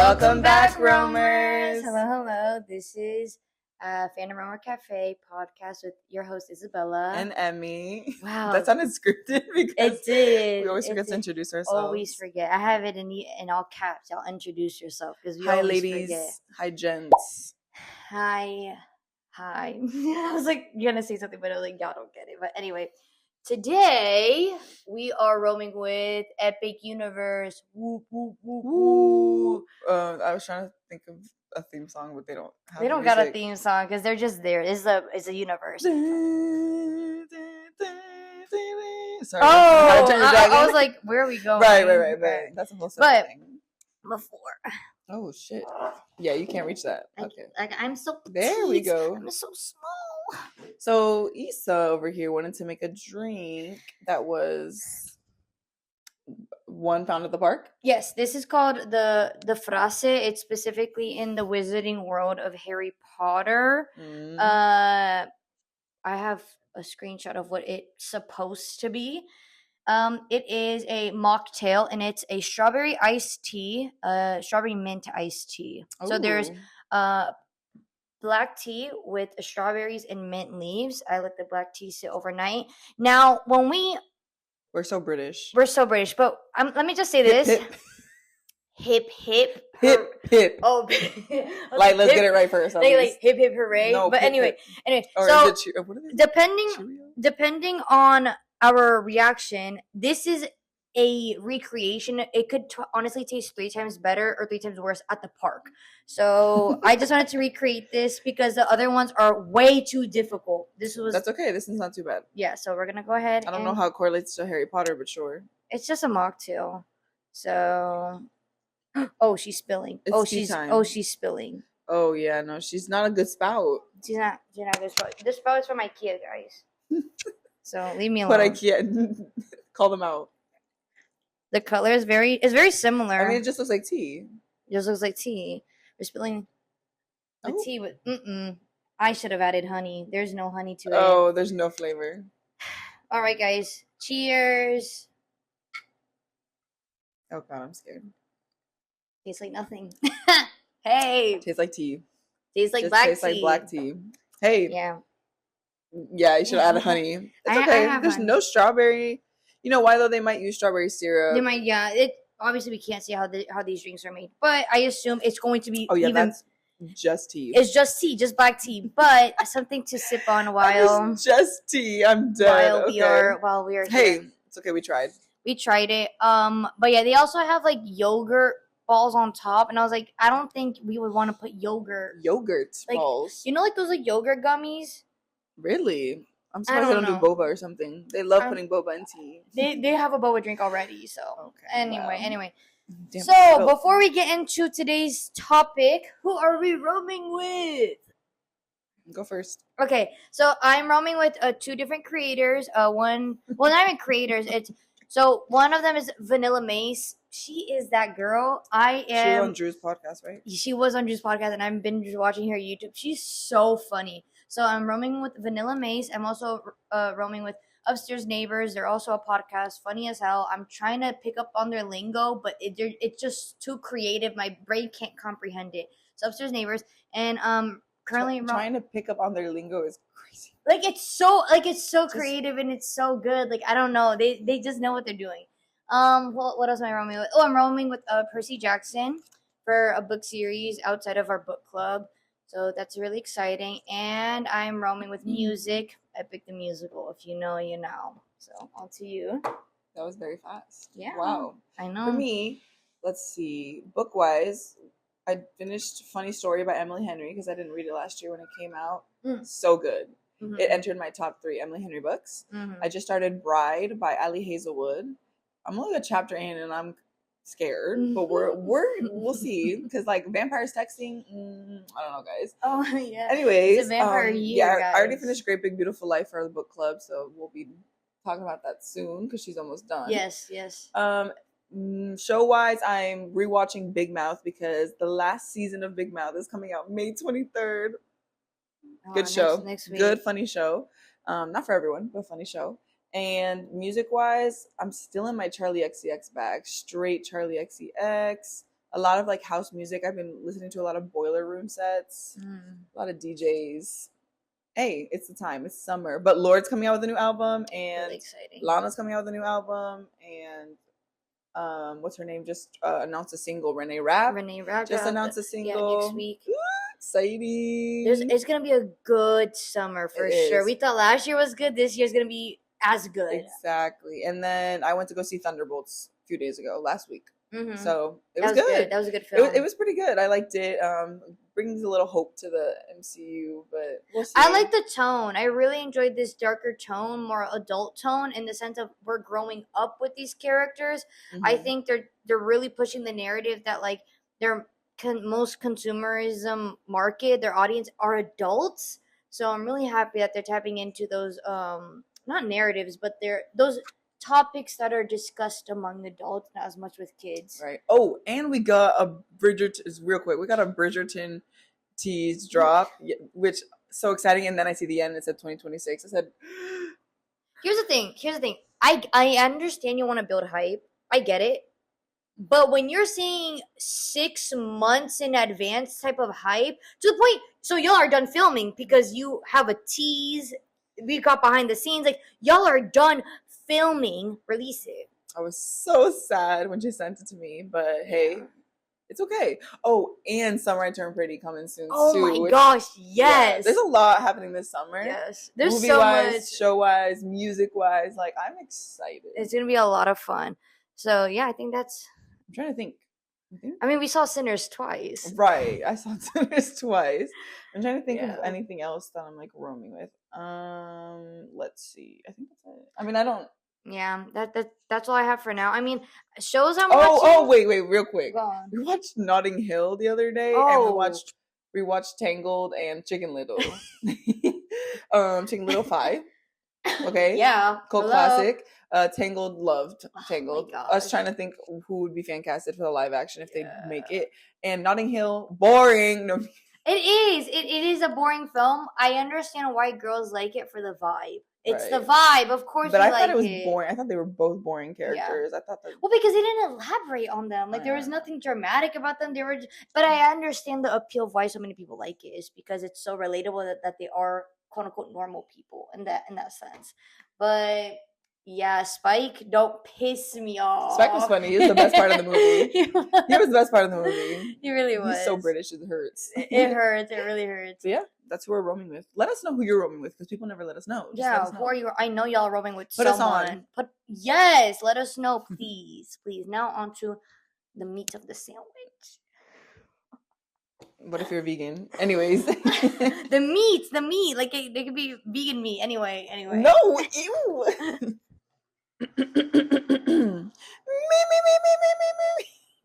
Welcome back, Roamers. Hello. This is Phantom Roamer Cafe podcast with your host Isabella and Emmy. Wow, that sounded scripted because it did. We always forget to introduce ourselves. Always forget. I have it in all caps. Y'all introduce yourself because we Hi, always ladies. Forget. Hi, gents. Hi. I was like gonna say something, but I was like, y'all don't get it. But anyway. Today, we are roaming with Epic Universe. Woo, woo, woo, woo. I was trying to think of a theme song, but they don't have They don't music. got a theme song because they're just there. It's a universe. Sorry. I was like, where are we going? Right. But that's a whole separate thing. Before. Oh, shit. Yeah, you can't reach that. Okay. I'm so petite. There we go. I'm so small. So Issa over here wanted to make a drink that was one found at the park. Yes, this is called the FRC. It's specifically in the Wizarding World of Harry Potter. I have a screenshot of what it's supposed to be. It is a mocktail, and it's a strawberry iced tea, strawberry mint iced tea. Ooh. So there's black tea with strawberries and mint leaves. I let the black tea sit overnight. Now, when we're so British, but let me just say this: hip. Oh, like let's get it right first. Like hip hooray! No, but anyway. Or so is it what is it? depending on our reaction, this is a recreation. It could honestly taste 3 times better or 3 times worse at the park. So I just wanted to recreate this because the other ones are way too difficult. That's okay. This is not too bad. Yeah, so we're gonna go ahead. I don't know how it correlates to Harry Potter, but sure. It's just a mocktail. So, oh, she's spilling. She's spilling. Oh yeah, no, she's not a good spout. She's not a good spout. This spout is from IKEA, guys. So leave me alone. But IKEA, call them out. The color is very similar. I mean, it just looks like tea. It just looks like tea. We're spilling the tea with I should have added honey. There's no honey to it. Oh, there's no flavor. All right, guys. Cheers. Oh God, I'm scared. Tastes like nothing. Hey. Tastes like tea. Tastes like black tea. Tastes like black tea. Hey. Yeah. Yeah, you should add honey. It's okay. There's no strawberry. You know why though? They might use strawberry syrup. They might. Yeah. Obviously we can't see how these drinks are made, but I assume it's going to be. Oh yeah, that's just tea. It's just tea, just black tea, but something to sip on while. It's just tea. I'm dead. While we are. Hey, here. it's okay. We tried it. But yeah, they also have like yogurt balls on top, and I was like, I don't think we would want to put yogurt balls. You know, like those like yogurt gummies. Really? I'm surprised they don't do boba or something. They love putting boba in tea. They have a boba drink already, so okay. Anyway. So before we get into today's topic, who are we roaming with? Go first. Okay, so I'm roaming with 2 different creators. Not even creators. So one of them is Vanilla Mace. She is that girl. She was on Drew's podcast, right? She was on Drew's podcast, and I've been watching her YouTube. She's so funny. So I'm roaming with Vanilla Mace. I'm also roaming with Upstairs Neighbors. They're also a podcast, funny as hell. I'm trying to pick up on their lingo, but it's just too creative. My brain can't comprehend it. So Upstairs Neighbors, and currently trying to pick up on their lingo is crazy. It's so creative and it's so good. Like I don't know, they just know what they're doing. What else am I roaming with? Oh, I'm roaming with Percy Jackson for a book series outside of our book club. So that's really exciting. And I'm roaming with music. Epic the Musical. If you know, you know. So on to you. That was very fast. Yeah. Wow. I know. For me, let's see. Book-wise, I finished Funny Story by Emily Henry because I didn't read it last year when it came out. So good. Mm-hmm. It entered my top 3 Emily Henry books. Mm-hmm. I just started Bride by Ali Hazelwood. I'm only a chapter in and I'm scared, but we'll see because like vampires texting, I don't know, guys. Oh yeah. Anyways, it's a vampire year, I already finished Great Big Beautiful Life for the book club, so we'll be talking about that soon because she's almost done. Yes. Show wise, I'm rewatching Big Mouth because the last season of Big Mouth is coming out May 23rd. Good show. Next week. Good funny show. Not for everyone, but funny show. And music-wise, I'm still in my Charlie XCX bag. Straight Charlie XCX. a lot of like house music. I've been listening to a lot of Boiler Room sets, a lot of DJs. Hey, it's the time. It's summer. But Lord's coming out with a new album, and really exciting. Lana's coming out with a new album, and what's her name? Just announced a single. Renee Rapp just announced a single next week. Exciting. It's gonna be a good summer for sure. We thought last year was good. This year's gonna be as good. Exactly. And then I went to go see Thunderbolts a few days ago, last week. So it was good. That was a good film. It was pretty good. I liked it. Brings a little hope to the MCU, but we'll see. I like the tone. I really enjoyed this darker tone, more adult tone, in the sense of we're growing up with these characters. I think they're really pushing the narrative that like their most consumerism market, their audience are adults. So I'm really happy that they're tapping into those not narratives, but those topics that are discussed among adults, not as much with kids. Right. Oh, and we got a Bridgerton tease drop, which so exciting. And then I see the end. It said 2026. I said, Here's the thing. I understand you want to build hype. I get it. But when you're seeing 6 months in advance type of hype, to the point, so y'all are done filming because you have a tease. We got behind the scenes. Like, y'all are done filming, release it. I was so sad when she sent it to me, but hey, it's okay. Oh, and Summer I Turned Pretty coming soon too. Oh my gosh, yes. There's a lot happening this summer. Yes. There's movie-wise, so much. show-wise, music-wise. Like, I'm excited. It's going to be a lot of fun. So, yeah, I think that's... I'm trying to think. I mean, we saw Sinners twice. Right. I saw Sinners twice. I'm trying to think of anything else that I'm, like, roaming with. Let's see. I think that's it. I mean, I don't... Yeah, that's all I have for now. I mean, shows I'm watching... Oh, wait, real quick. Go on. We watched Notting Hill the other day, and we watched Tangled and Chicken Little. Chicken Little 5. Okay? Yeah. Cult classic. Tangled, loved Tangled. Oh I was trying to think who would be fan casted for the live action if they make it. And Notting Hill, boring. No. It is a boring film. I understand why girls like it for the vibe. It's the vibe, of course. But I thought it was boring. I thought they were both boring characters. Yeah. I thought that. Well, because they didn't elaborate on them. Like there was nothing dramatic about them. But I understand the appeal of why so many people like it is because it's so relatable that they are quote unquote normal people in that sense. But yeah, Spike, don't piss me off. Spike was funny. He was the best part of the movie. He was the best part of the movie. He really was. He's so British, it hurts. It hurts. It really hurts. So yeah, that's who we're roaming with. Let us know who you're roaming with because people never let us know. Who are you? I know y'all are roaming with someone. Put us on. Yes, let us know, please. Please. Now on to the meat of the sandwich. What if you're vegan? Anyways. The meat. Like they could be vegan meat. Anyway. No, ew. Me.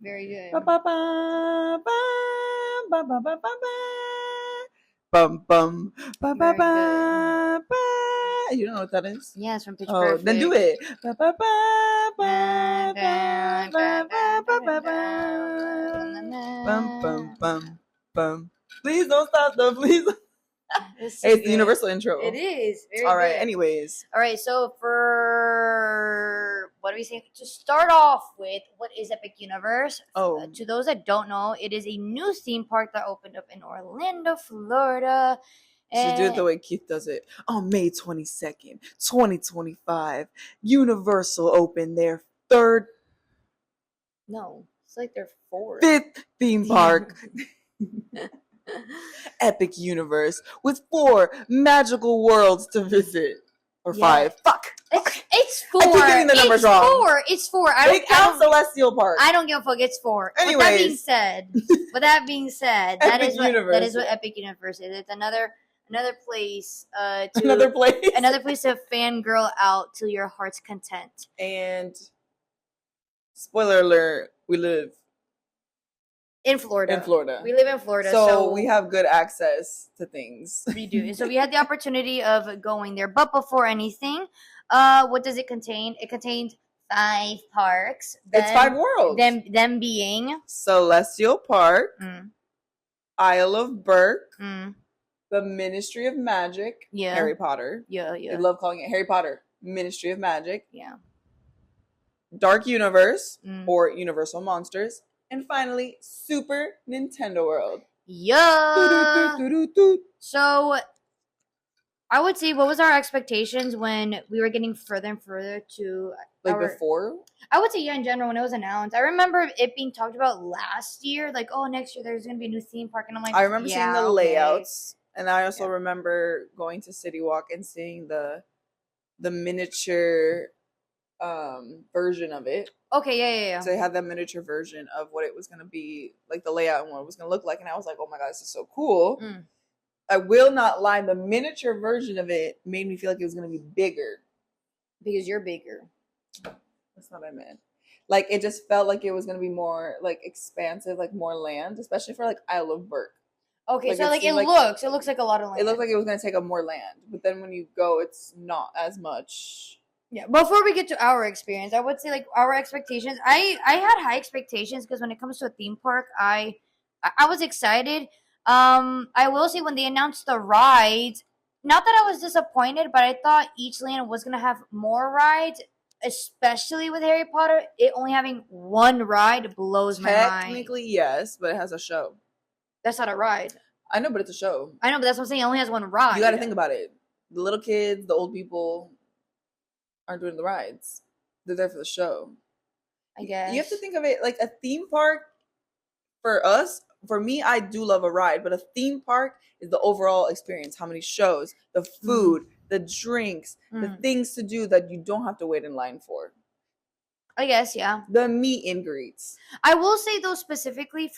Very good. Ba ba ba ba ba ba ba ba ba. Bum bum ba ba ba ba. You don't know what that is? Yeah, it's from Pitch Perfect. Then do it. Ba ba ba ba ba ba ba ba ba ba. Bum bum bum bum. Please don't stop though, please. Hey, it's the Universal intro. It is. Very all right. good. Anyways. All right. So for what do we say? To start off with, what is Epic Universe? To those that don't know, it is a new theme park that opened up in Orlando, Florida. Should do it the way Keith does it. On May 22nd, 2025, Universal opened their No, it's like their fifth theme park. Epic Universe with 4 magical worlds to visit. Or 5. Fuck. It's 4. I keep getting the numbers wrong. It's 4. They count Celestial Park. I don't give a fuck. It's 4. Anyways. With that being said, that is what Epic Universe is. It's another place another place to fangirl out to your heart's content. And spoiler alert, we live in Florida. We live in Florida. So we have good access to things. We do. So we had the opportunity of going there. But before anything, what does it contain? It contains 5 parks. It's 5 worlds. Them being Celestial Park, Isle of Berk, the Ministry of Magic, Harry Potter. Yeah. I love calling it Harry Potter, Ministry of Magic. Yeah. Dark Universe, or Universal Monsters, And finally, Super Nintendo World. Yeah. So I would say, what was our expectations when we were getting further and further to before? I would say, yeah, in general, when it was announced. I remember it being talked about last year, like, oh, next year there's going to be a new theme park. And I'm like, I remember seeing the layouts. And I also remember going to City Walk and seeing the miniature version of it. Okay, yeah. So they had that miniature version of what it was going to be, like the layout and what it was going to look like. And I was like, oh my God, this is so cool. I will not lie. The miniature version of it made me feel like it was going to be bigger. Because you're bigger. That's not what I meant. Like, it just felt like it was going to be more, like, expansive, like, more land, especially for, like, Isle of Burke. Okay, like, so, like, it looks like a lot of land. It looked like it was going to take up more land. But then when you go, it's not as much. Yeah, before we get to our experience, I would say, like, our expectations. I had high expectations because when it comes to a theme park, I was excited. I will say when they announced the rides, not that I was disappointed, but I thought each land was going to have more rides, especially with Harry Potter. It only having one ride blows my mind. Technically, yes, but it has a show. That's not a ride. I know, but it's a show. I know, but that's what I'm saying. It only has one ride. You got to think about it. The little kids, the old people aren't doing the rides. They're there for the show. I guess. You have to think of it like a theme park. For us, for me, I do love a ride, but a theme park is the overall experience. How many shows, the food, the drinks, the things to do that you don't have to wait in line for. I guess, yeah. The meet and greets. I will say, though, specifically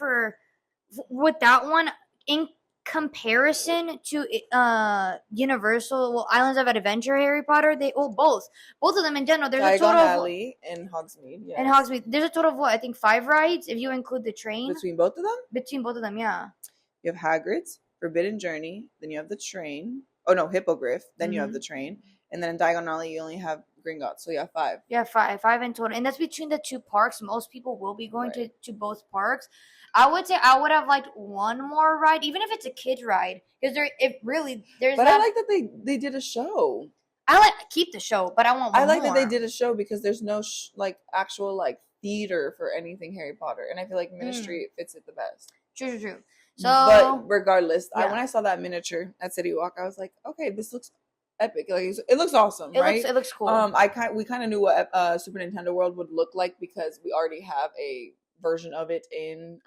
with that one, in comparison to Universal, Islands of Adventure, Harry Potter, both of them in general. There's a total Alley and Hogsmeade. Yes. And Hogsmeade, there's a total of what, I think 5 rides if you include the train. Between both of them. Yeah. You have Hagrid's Forbidden Journey, then you have the train. Oh no, Hippogriff. Then you have the train, and then in Diagon Alley you only have Gringotts. So you have 5. Yeah, 5 in total, and that's between the 2 parks. Most people will be going to both parks. I would say I would have liked one more ride, even if it's a kid ride, because there's. But I like that they did a show. I keep the show, but I want one I like more. that they did a show because there's no actual theater for anything Harry Potter, and I feel like Ministry fits it the best. True. So, but regardless, when I saw that miniature at City Walk, I was like, okay, this looks epic. Like it looks awesome, right? It looks cool. We kind of knew what Super Nintendo World would look like because we already have a version of it in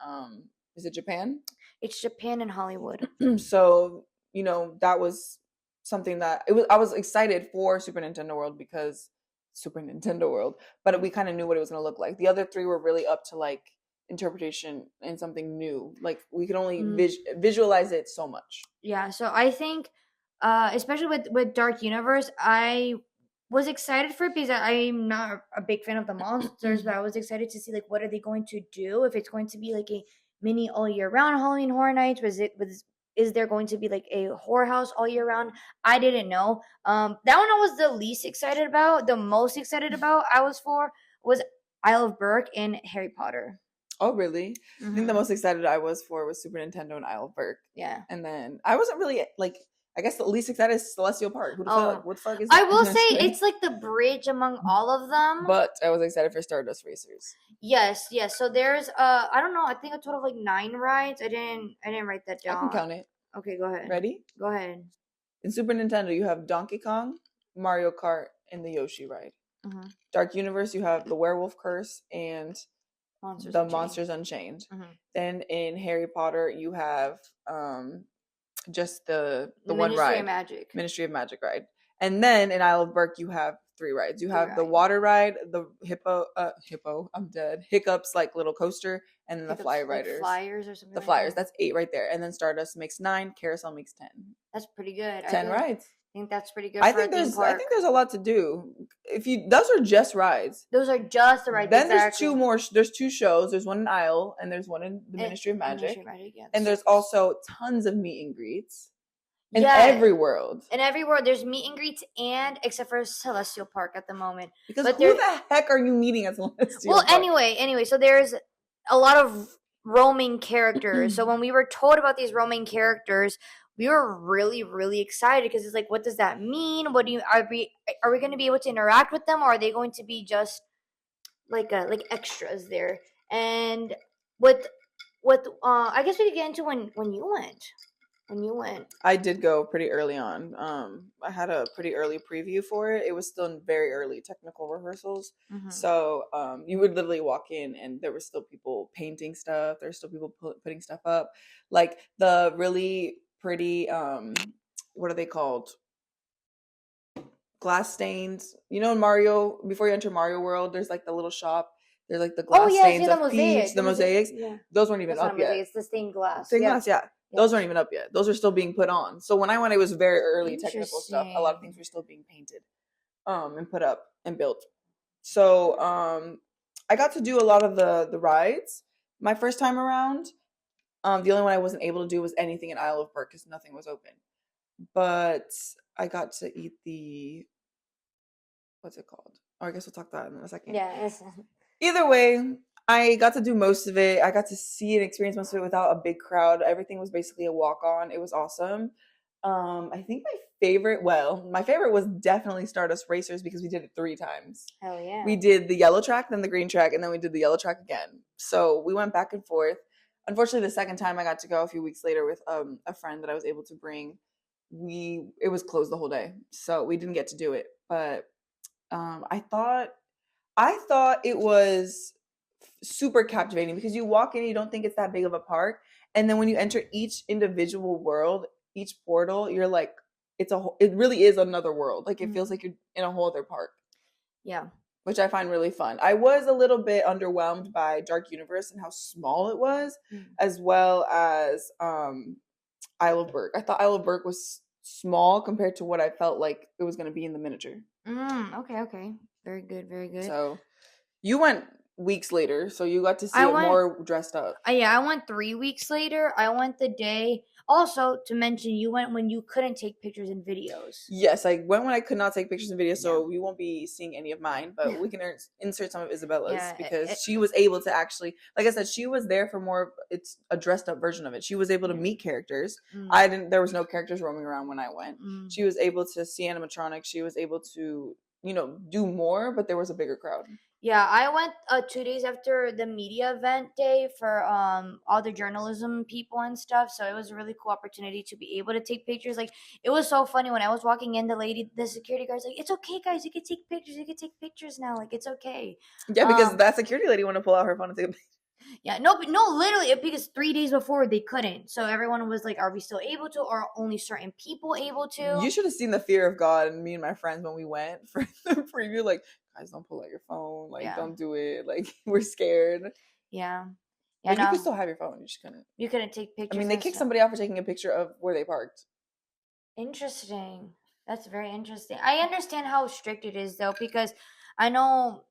is it Japan? It's Japan and Hollywood. So that was something that I was excited for Super Nintendo World because Super Nintendo World, but we kind of knew what it was going to look like. The other 3 were really up to interpretation and something new. Like we could only visualize it so much. Yeah, so I think especially with Dark Universe, I was excited for it because I'm not a big fan of the monsters, but I was excited to see what are they going to do, if it's going to be a mini all year round Halloween Horror Nights. Is there going to be a horror house all year round? I didn't know. That one I was the least excited about. The most excited about was Isle of Burke and Harry Potter. Oh, really? I think the most excited I was for was Super Nintendo and Isle of Burke. Yeah. And then I wasn't really I guess the least excited is Celestial Park. What the fuck is that? I will say it's the bridge among all of them. But I was excited for Stardust Racers. Yes. So there's I don't know, I think a total of 9 rides. I didn't write that down. I can count it. Okay, go ahead. Ready? Go ahead. In Super Nintendo, you have Donkey Kong, Mario Kart, and the Yoshi ride. Dark Universe, you have the Werewolf Curse and Monsters Unchained. Then in Harry Potter, you have just the one ride, Ministry of Magic ride, and then in Isle of Burke you have 3 rides. You have the water ride, the hippo. I'm dead. Hiccups little coaster, and then the Flyer Riders. Flyers or something. The Flyers. That's 8 right there, and then Stardust makes 9. Carousel makes 10. That's pretty good. 10 rides. I think that's pretty good. I think there's a lot to do. Those are just rides. Those are just the rides. Then there's 2 more. There's 2 shows. There's one in Isle, and there's one in the Ministry of Magic. And there's also tons of meet and greets in every world. In every world, there's meet and greets, and except for Celestial Park at the moment. Because who the heck are you meeting at Celestial Park? Well, anyway, so there's a lot of roaming characters. So when we were told about these roaming characters, we were really, really excited because it's what does that mean? Are we going to be able to interact with them, or are they going to be just like extras there? And I guess we could get into when you went. When you went. I did go pretty early on. I had a pretty early preview for it. It was still in very early technical rehearsals. Mm-hmm. So you would literally walk in and there were still people painting stuff. There were still people putting stuff up. Like the really pretty, what are they called? Glass stains. You know in Mario, before you enter Mario World, there's like the little shop. There's like the glass stains of Peach, the mosaics. Yeah. Those weren't even up yet. It's the stained glass. Stained glass, yeah. Those weren't even up yet. Those are still being put on. So when I went, it was very early technical stuff. A lot of things were still being painted, and put up and built. So I got to do a lot of the rides my first time around. The only one I wasn't able to do was anything in Isle of Berk because nothing was open. But I got to eat the, what's it called? Oh, I guess we'll talk about that in a second. Yeah. Either way, I got to do most of it. I got to see and experience most of it without a big crowd. Everything was basically a walk-on. It was awesome. I think my favorite was definitely Stardust Racers because we did it 3 times. Hell yeah. We did the yellow track, then the green track, and then we did the yellow track again. So we went back and forth. Unfortunately, the second time I got to go a few weeks later with a friend that I was able to bring, it was closed the whole day. So we didn't get to do it. But I thought it was super captivating because you walk in and you don't think it's that big of a park, and then when you enter each individual world, each portal, you're like, it really is another world. Like it feels like you're in a whole other park. Yeah, which I find really fun. I was a little bit underwhelmed by Dark Universe and how small it was, as well as Isle of Berk. I thought Isle of Berk was small compared to what I felt like it was going to be in the miniature. Okay. Very good. So you went weeks later, so you got to see it more dressed up. I went 3 weeks later. I went the day. Also, to mention, you went when you couldn't take pictures and videos. Yes, I went when I could not take pictures and videos, so you won't be seeing any of mine, but we can insert some of Isabella's because she was able to actually, like I said, she was there for more. It's a dressed up version of it. She was able to meet characters. There was no characters roaming around when I went. She was able to see animatronics. She was able to, do more, but there was a bigger crowd. Yeah, I went 2 days after the media event day for all the journalism people and stuff. So it was a really cool opportunity to be able to take pictures. Like, it was so funny when I was walking in, the security guard's like, "It's okay, guys. You can take pictures. You can take pictures now. Like, it's okay." Yeah, because that security lady wanted to pull out her phone and take a picture. Yeah, no, literally, because 3 days before they couldn't. So everyone was like, "Are we still able to, or only certain people able to?" You should have seen the fear of God and me and my friends when we went for the preview. Like, guys, don't pull out your phone. Like, don't do it. Like, we're scared. Yeah. Like, you could still have your phone. You just couldn't. You couldn't take pictures. I mean, they kicked somebody out for taking a picture of where they parked. Interesting. That's very interesting. I understand how strict it is, though, because I know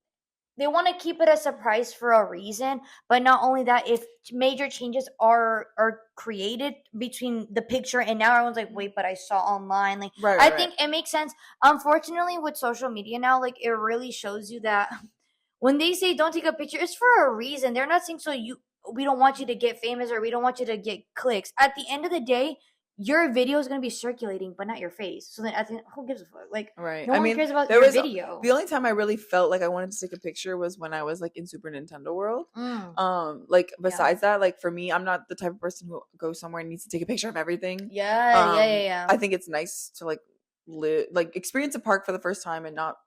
they want to keep it a surprise for a reason. But not only that, if major changes are created between the picture and now everyone's like, "Wait, but I saw online." Like, I think it makes sense. Unfortunately, with social media now, like, it really shows you that when they say don't take a picture, it's for a reason. They're not saying we don't want you to get famous or we don't want you to get clicks. At the end of the day, your video is going to be circulating, but not your face. So then, I think, who gives a fuck? Like, no one cares about your video. The only time I really felt like I wanted to take a picture was when I was like in Super Nintendo World. Like besides that, like for me, I'm not the type of person who goes somewhere and needs to take a picture of everything. Yeah. I think it's nice to like experience a park for the first time and not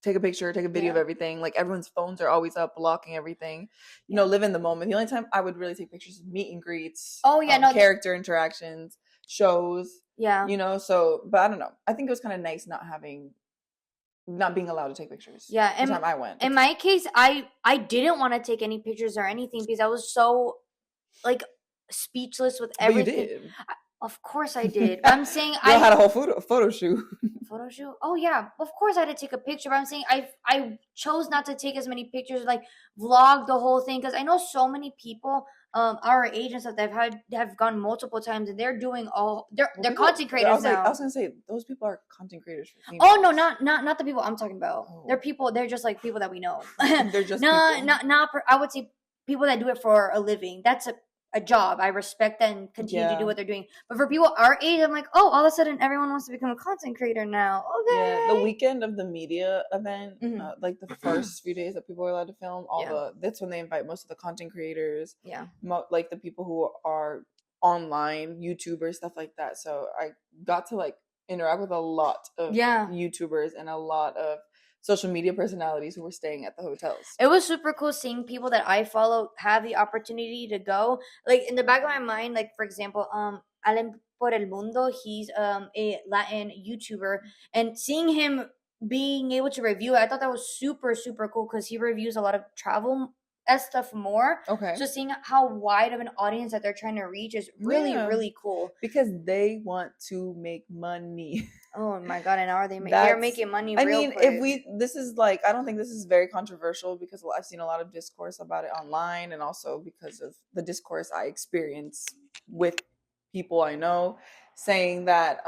take a picture, take a video of everything. Like everyone's phones are always up, blocking everything. Live in the moment. The only time I would really take pictures is meet and greets. Character interactions, shows. Yeah. But I don't know. I think it was kind of nice not being allowed to take pictures. Yeah. The time I went. In my case, I didn't want to take any pictures or anything because I was so like speechless with everything. But you did. Of course I did. I'm saying I had a whole photo shoot. Photo shoot? Oh yeah, of course I had to take a picture. But I'm saying I chose not to take as many pictures, like vlog the whole thing, because I know so many people our age and stuff that have gone multiple times and they're doing they're content creators now. I was gonna say those people are content creators. Oh no, not the people I'm talking about. Oh. They're just like people that we know. They're just I would say people that do it for a living. That's a job. I respect that and continue to do what they're doing. But for people our age, I'm like, oh, all of a sudden everyone wants to become a content creator now. Okay. Yeah, the weekend of the media event, like the first few days that people are allowed to film, that's when they invite most of the content creators. Yeah. Like the people who are online, YouTubers, stuff like that. So I got to like interact with a lot of YouTubers and a lot of social media personalities who were staying at the hotels. It was super cool seeing people that I follow have the opportunity to go. Like in the back of my mind, like for example, Alan por el Mundo, he's a Latin YouTuber, and seeing him being able to review it, I thought that was super, super cool because he reviews a lot of travel stuff more. Okay. So seeing how wide of an audience that they're trying to reach is really, really cool. Because they want to make money. Oh my god! And are they they're making money? I mean, quick. This is like, I don't think this is very controversial because I've seen a lot of discourse about it online, and also because of the discourse I experience with people I know saying that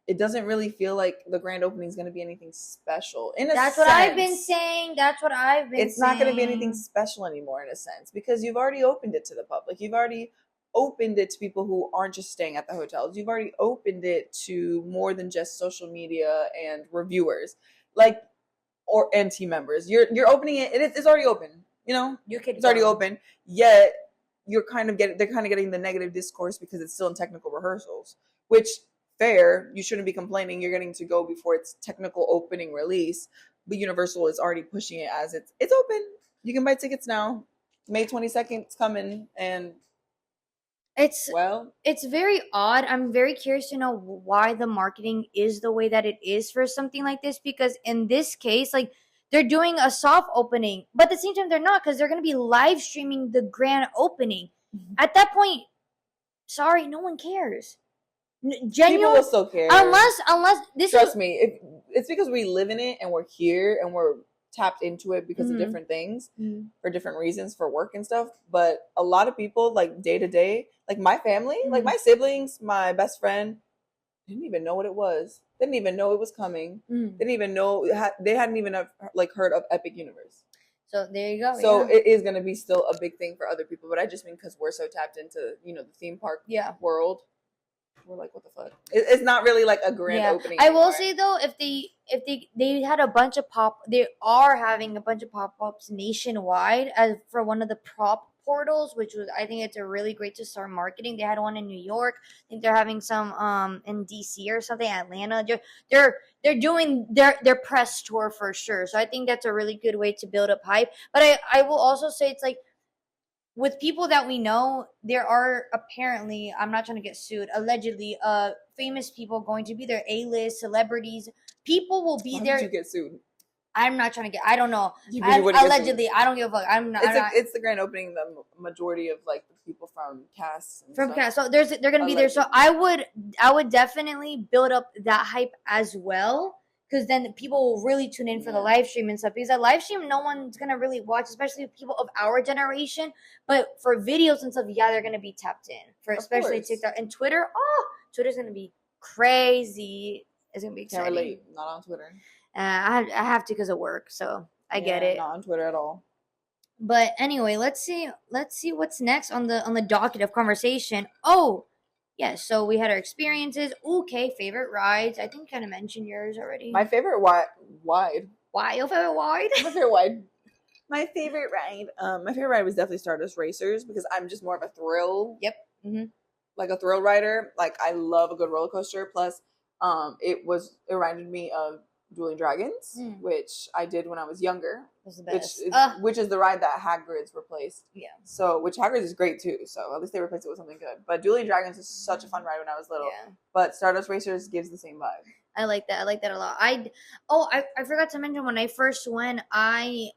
it doesn't really feel like the grand opening is going to be anything special. That's what I've been saying. It's not going to be anything special anymore in a sense because you've already opened it to the public. You've already opened it to people who aren't just staying at the hotels. You've already opened it to more than just social media and reviewers, and team members. You're opening it. It's already open. You know, it's already open. Yet they're kind of getting the negative discourse because it's still in technical rehearsals, which. Fair, you shouldn't be complaining. You're getting to go before its technical opening release, but Universal is already pushing it as it's open. You can buy tickets now. May 22nd is coming, and it's very odd. I'm very curious to know why the marketing is the way that it is for something like this, because in this case, like they're doing a soft opening, but at the same time they're not, because they're going to be live streaming the grand opening. At that point, sorry, no one cares. People will still care unless this trust me, it's because we live in it and we're here and we're tapped into it because of different things for different reasons, for work and stuff. But a lot of people, like day to day, like my family, like my siblings, my best friend, didn't even know what it was, didn't even know it was coming, didn't even know, they hadn't even heard of Epic Universe. So there you go. So it is going to be still a big thing for other people, but I just mean because we're so tapped into the theme park world. We're like, what the fuck? It's not really like a grand opening. I will say though, if they had a bunch of they are having a bunch of pop-ups nationwide as for one of the prop portals, which was, I think it's a really great to start marketing. They had one in New York. I think they're having some in DC or something, Atlanta. They're doing their press tour for sure. So I think that's a really good way to build up hype. But I will also say it's like, with people that we know, there are apparently, I'm not trying to get sued, allegedly, famous people going to be there, A-list, celebrities. People will be there. Why did you get sued? I'm not trying to get, I don't know. Allegedly, I don't give a fuck. It's the grand opening, the majority of like the people from casts. So they're going to be there. So I would definitely build up that hype as well. Because then people will really tune in for the live stream and stuff. Because that live stream, no one's going to really watch, especially people of our generation. But for videos and stuff, they're going to be tapped in. For especially TikTok and Twitter. Oh, Twitter's going to be crazy. It's going to be exciting. Can't relate. Not on Twitter. I have to because of work. So I get it. Not on Twitter at all. But anyway, let's see what's next on the docket of conversation. Oh, yeah, so we had our experiences. Okay, favorite rides. I think kind of mentioned yours already. My favorite wide. Why your favorite wide? My favorite wide. My favorite ride was definitely Stardust Racers because I'm just more of a thrill. Yep. Mm-hmm. Like a thrill rider. Like I love a good roller coaster. Plus, it reminded me of Dueling Dragons, which I did when I was younger. That's the best. Which is the ride that Hagrid's replaced. Yeah. So, which Hagrid's is great too. So at least they replaced it with something good. But Dueling Dragons is such a fun ride when I was little. Yeah. But Stardust Racers gives the same vibe. I like that. I like that a lot. I forgot to mention when I first went, I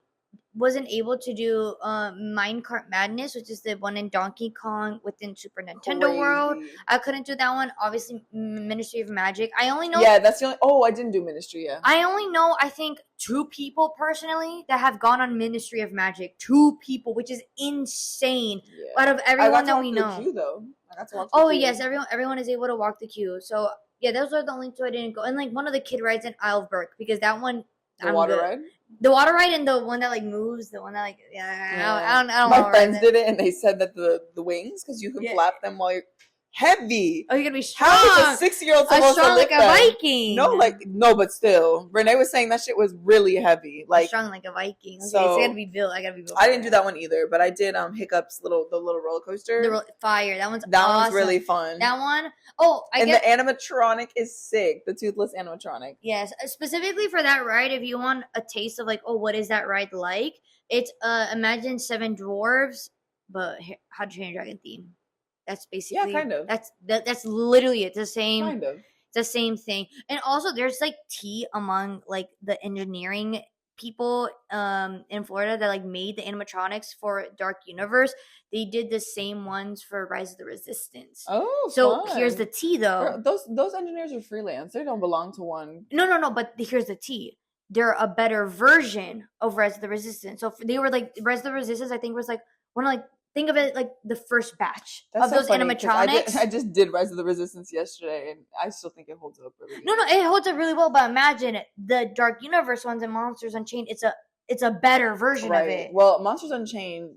wasn't able to do Minecart Madness, which is the one in Donkey Kong within Super Nintendo World. I couldn't do that one. Obviously, Ministry of Magic. I only know. Yeah, that's the only. Oh, I didn't do Ministry. Yeah. I only know, I think, 2 people personally that have gone on Ministry of Magic. 2 people, which is insane. Yeah. Out of everyone that we know. I got to walk the queue, though. I got to walk the queue. Yes, everyone is able to walk the queue. So yeah, those are the only 2 I didn't go. And like one of the kid rides in Isle of Berk, because that one The water ride? The water ride and the one that like moves, the one that like I don't know. My friends did it and they said that the wings, because you can flap them while you're heavy. Oh, you're gonna be strong. How is a 6-year-old supposed to lift like a Viking? No, but still, Renee was saying that shit was really heavy. Like strong like a Viking. Okay, so I gotta be built. I didn't do that one either, but I did Hiccups the little roller coaster. Fire. That one's one's really fun. That one. Oh, the animatronic is sick. The toothless animatronic. Yes, specifically for that ride. If you want a taste of like, oh, what is that ride like? It's imagine 7 dwarves, but How to Train Your Dragon theme. That's basically kind of. That's literally it. The same kind of. It's the same thing. And also there's like tea among like the engineering people in Florida that like made the animatronics for Dark Universe. They did the same ones for Rise of the Resistance. Oh, so fun. Here's the tea though. Those engineers are freelance. They don't belong to one. No. But here's the tea. They're a better version of Rise of the Resistance. So they were like Rise of the Resistance. I think was like one of like. Think of it like the first batch of those animatronics. I just did Rise of the Resistance yesterday, and I still think it holds up really good. No, it holds up really well. But imagine the Dark Universe ones and Monsters Unchained. It's a better version of it. Well, Monsters Unchained,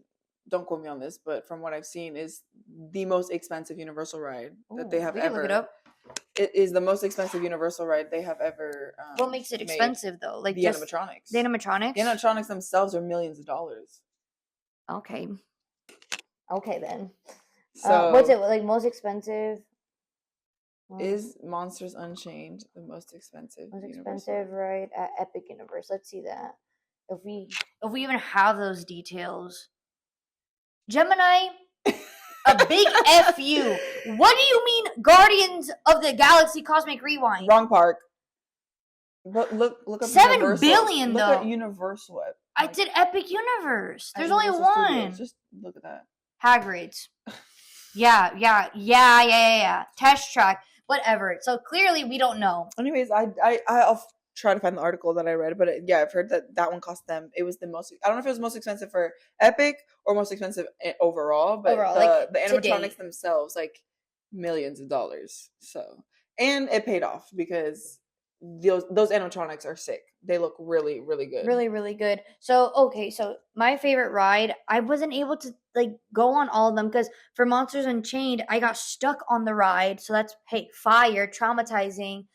don't quote me on this, but from what I've seen, is the most expensive Universal ride that they have ever. Look it up. It is the most expensive Universal ride they have ever. What makes it expensive though? Like the animatronics. The animatronics. The animatronics themselves are millions of dollars. Okay then. So what's it like? Most expensive? Is Monsters Unchained the most expensive? Most expensive ride at Epic Universe. Let's see that. If we even have those details. Gemini, a big F you. What do you mean, Guardians of the Galaxy Cosmic Rewind? Wrong park. Look up 7 Universal. billion though. Look at Universal. I did Epic Universe. There's only one. Studios. Just look at that. Hagrid's. Yeah. Test track. Whatever. So clearly we don't know. Anyways, I'll try to find the article that I read, but I've heard that one cost them. It was the most. I don't know if it was most expensive for Epic or most expensive overall, but the animatronics themselves, like millions of dollars. So, and it paid off because those animatronics are sick. They look really, really good. Really, really good. So my favorite ride, I wasn't able to like go on all of them because for Monsters Unchained, I got stuck on the ride. So that's fire, traumatizing.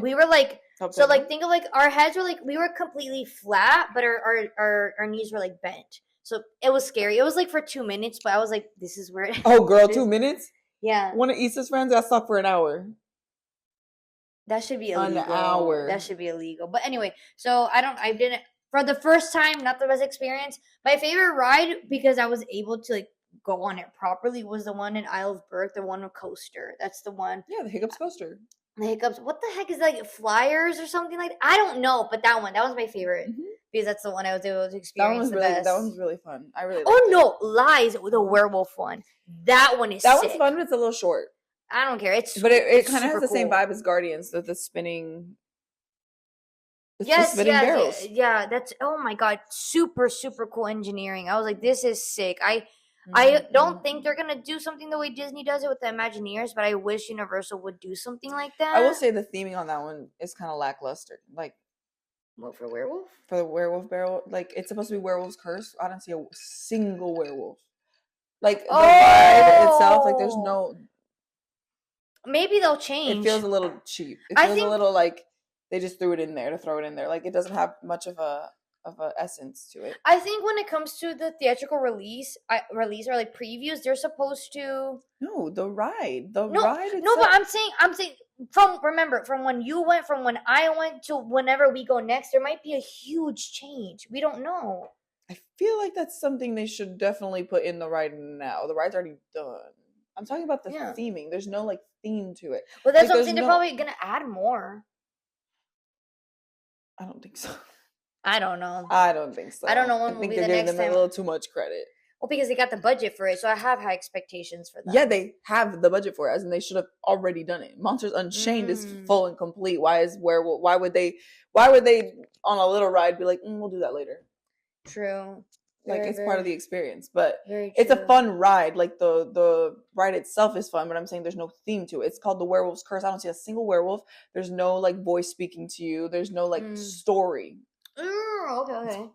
We were like, think of like our heads were like we were completely flat, but our knees were like bent. So it was scary. It was like for 2 minutes, but I was like, this is where it Oh girl, 2 minutes? Yeah. One of Issa's friends got stuck for an hour. That should be illegal. An hour. That should be illegal. But anyway, so I didn't for the first time, not the best experience. My favorite ride because I was able to like go on it properly was the one in Isle of Birth, the one with coaster. That's the one. Yeah, the Hiccups coaster. The Hiccups. What the heck is that, like flyers or something like that? I don't know, but that was my favorite because that's the one I was able to experience best. That one's really fun. I really. Lies, the werewolf one. That one is. That one's fun, but it's a little short. I don't care. It kind of has the same vibe as Guardians, the spinning. Yes, barrels. Yeah. That's oh my god, super super cool engineering. I was like, this is sick. I don't think they're gonna do something the way Disney does it with the Imagineers, but I wish Universal would do something like that. I will say the theming on that one is kind of lackluster. Like, what for werewolf? For the werewolf barrel, like it's supposed to be Werewolf's Curse. I don't see a single werewolf. Like the ride itself, like there's no. Maybe they'll change. It feels a little cheap. It feels a little like they just threw it in there to throw it in there. Like it doesn't have much of a essence to it. I think when it comes to the theatrical release or like previews, they're supposed to. No, the ride. The ride itself. No, but I'm saying from when I went to whenever we go next, there might be a huge change. We don't know. I feel like that's something they should definitely put in the ride now. The ride's already done. I'm talking about the theming. There's no like theme to it. Well, that's what I'm saying. They're probably gonna add more. I don't think so. I don't know. I don't think so. I don't know when I think they're giving them a little too much credit. Well, because they got the budget for it, so I have high expectations for that. Yeah, they have the budget for it, and they should have already done it. Monsters Unchained is full and complete. Why would they on a little ride be like, we'll do that later? True. Like it's part of the experience, but it's a fun ride. Like the ride itself is fun, but I'm saying there's no theme to it. It's called the Werewolf's Curse. I don't see a single werewolf. There's no like voice speaking to you. There's no like story. Okay.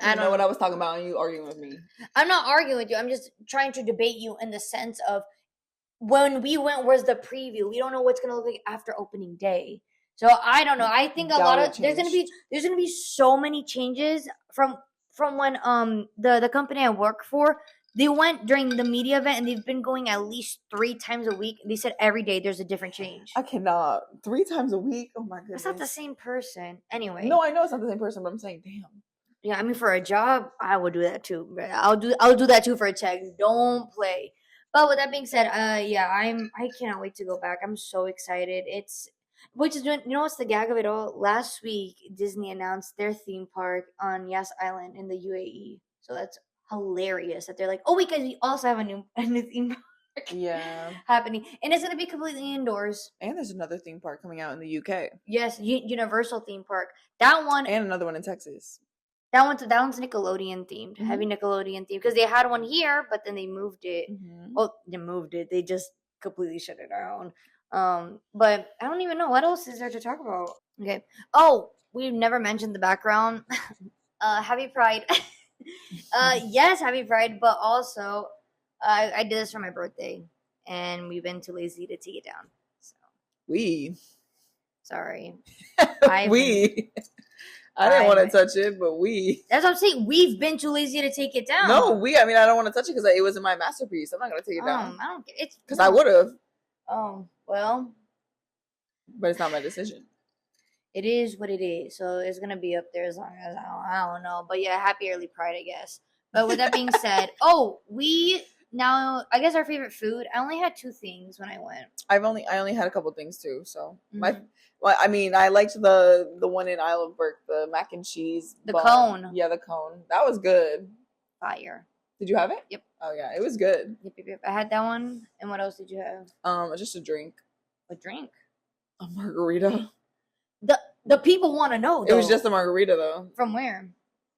I know what I was talking about, and you arguing with me. I'm not arguing with you. I'm just trying to debate you in the sense of when we went was the preview. We don't know what's gonna look like after opening day. So I don't know. I think a lot of there's gonna be so many changes from when the company I work for. They went during the media event and they've been going at least 3 times a week. They said every day there's a different change. I cannot 3 times a week. Oh my goodness. It's not the same person. Anyway. No, I know it's not the same person, but I'm saying, damn. Yeah, I mean for a job, I would do that too. I'll do that too for a check. Don't play. But with that being said, yeah, I cannot wait to go back. I'm so excited. Which is, you know what's the gag of it all? Last week, Disney announced their theme park on Yas Island in the UAE. So that's hilarious that they're like, oh, because we also have a new theme park. Yeah, happening, and it's gonna be completely indoors. And there's another theme park coming out in the UK. Yes, Universal theme park. That one and another one in Texas. That one's Nickelodeon themed, heavy Nickelodeon themed, because they had one here, but then they moved it. Well, they moved it. They just completely shut it down. But I don't even know what else is there to talk about. Okay. Oh, we've never mentioned the background. Happy Pride. Yes, Happy Pride, but also I did this for my birthday, and we've been too lazy to take it down. So sorry. I didn't want to touch it, but that's what I'm saying. We've been too lazy to take it down. No, I mean, I don't want to touch it because it wasn't my masterpiece. I'm not going to take it down. I don't get it. Because I would have. Oh, well. But it's not my decision. It is what it is. So it's going to be up there as long as I don't know. But yeah, happy early Pride, I guess. But with that being said, I guess our favorite food. I only had 2 things when I went. I only had a couple things too. So I liked the one in Isle of Burke, the mac and cheese. The cone. Yeah, the cone. That was good. Fire. Did you have it? Yep. Oh yeah, it was good. Yep. I had that one. And what else did you have? Just a drink. A drink. A margarita. The people want to know. Though. It was just a margarita though. From where?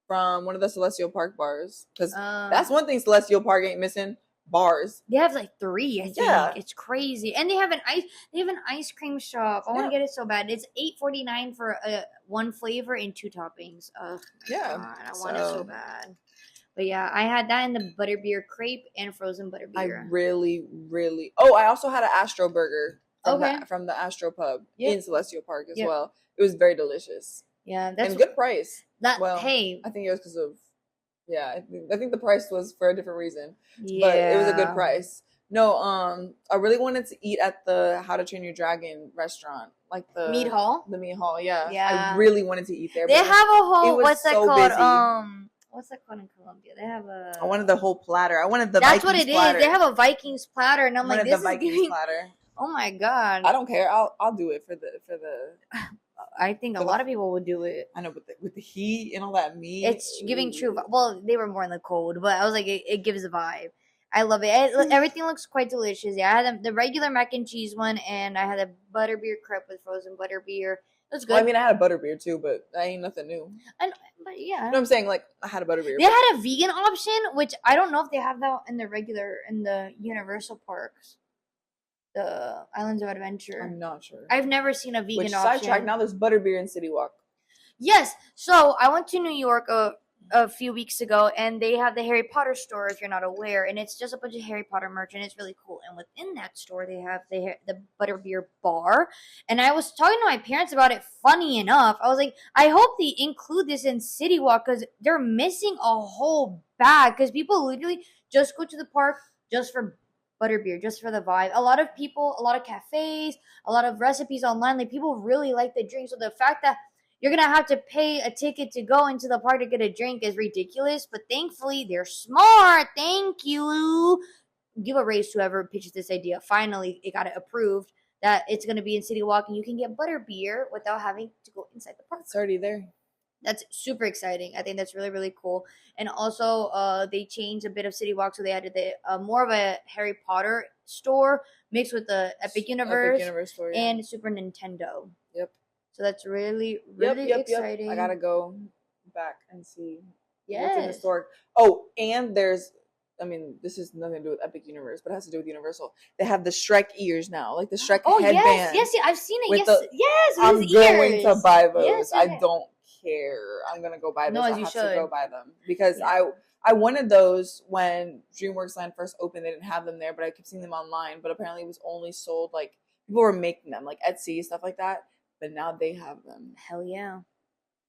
From one of the Celestial Park bars. Because that's one thing Celestial Park ain't missing. Bars. They have like 3, I think. Yeah. It's crazy. And they have an ice cream shop. I want to get it so bad. It's $8.49 for one flavor and 2 toppings. Ugh. God, I want it so bad. But yeah, I had that in the butterbeer crepe and frozen butterbeer. I really, really. Oh, I also had an Astro burger from the Astro Pub in Celestial Park as well. It was very delicious. Yeah, that's and good price. I think it was because of. Yeah, I think the price was for a different reason. Yeah. But it was a good price. No, I really wanted to eat at the How to Train Your Dragon restaurant. Like the meat hall? The meat hall, yeah. I really wanted to eat there. They have a whole what's that called? Busy. What's that called in Colombia? They have I wanted the whole platter. I wanted the That's Vikings what it platter. is. They have a Vikings platter and I'm like, this the Vikings platter. Oh my god. I don't care. I'll do it for the I think a lot of people would do it. I know, but with the heat and all that meat. It's giving true. Well, they were more in the cold, but I was like, it gives a vibe. I love it. Everything looks quite delicious. Yeah, I had the regular mac and cheese one, and I had a butterbeer crepe with frozen butterbeer. It was good. Well, I mean, I had a butterbeer too, but that ain't nothing new. But yeah. You know what I'm saying? Like, I had a butterbeer. They had a vegan option, which I don't know if they have that in the Universal parks. The Islands of Adventure. I'm not sure. I've never seen a vegan option. Sidetrack, now there's butterbeer in City Walk. Yes. So I went to New York a few weeks ago, and they have the Harry Potter store, if you're not aware, and it's just a bunch of Harry Potter merch, and it's really cool. And within that store, they have the butterbeer bar. And I was talking to my parents about it. Funny enough, I was like, I hope they include this in City Walk because they're missing a whole bag. Because people literally just go to the park just for butterbeer, just for the vibe. A lot of people, a lot of cafes, a lot of recipes online, like people really like the drink. So the fact that you're gonna have to pay a ticket to go into the park to get a drink is ridiculous. But thankfully, they're smart. Thank you. Give a raise to whoever pitched this idea. Finally, it got it approved that it's gonna be in City Walk, and you can get butterbeer without having to go inside the park. It's already there. That's super exciting. I think that's really, really cool. And also, they changed a bit of City Walk, so they added more of a Harry Potter store mixed with the Epic Universe store, and Super Nintendo. Yep. So that's really, really exciting. Yep. I gotta go back and see what's in the store. Oh, and there's I mean, this is nothing to do with Epic Universe, but it has to do with Universal. They have the Shrek ears now, like the Shrek headband. Yes, I've seen it. Yes, I'm going to buy those. Yes. I don't care. I'm gonna go buy those. No, I have to go buy them because I wanted those when DreamWorks Land first opened. They didn't have them there, but I kept seeing them online. But apparently, it was only sold like people were making them, like Etsy stuff like that. But now they have them. Hell yeah!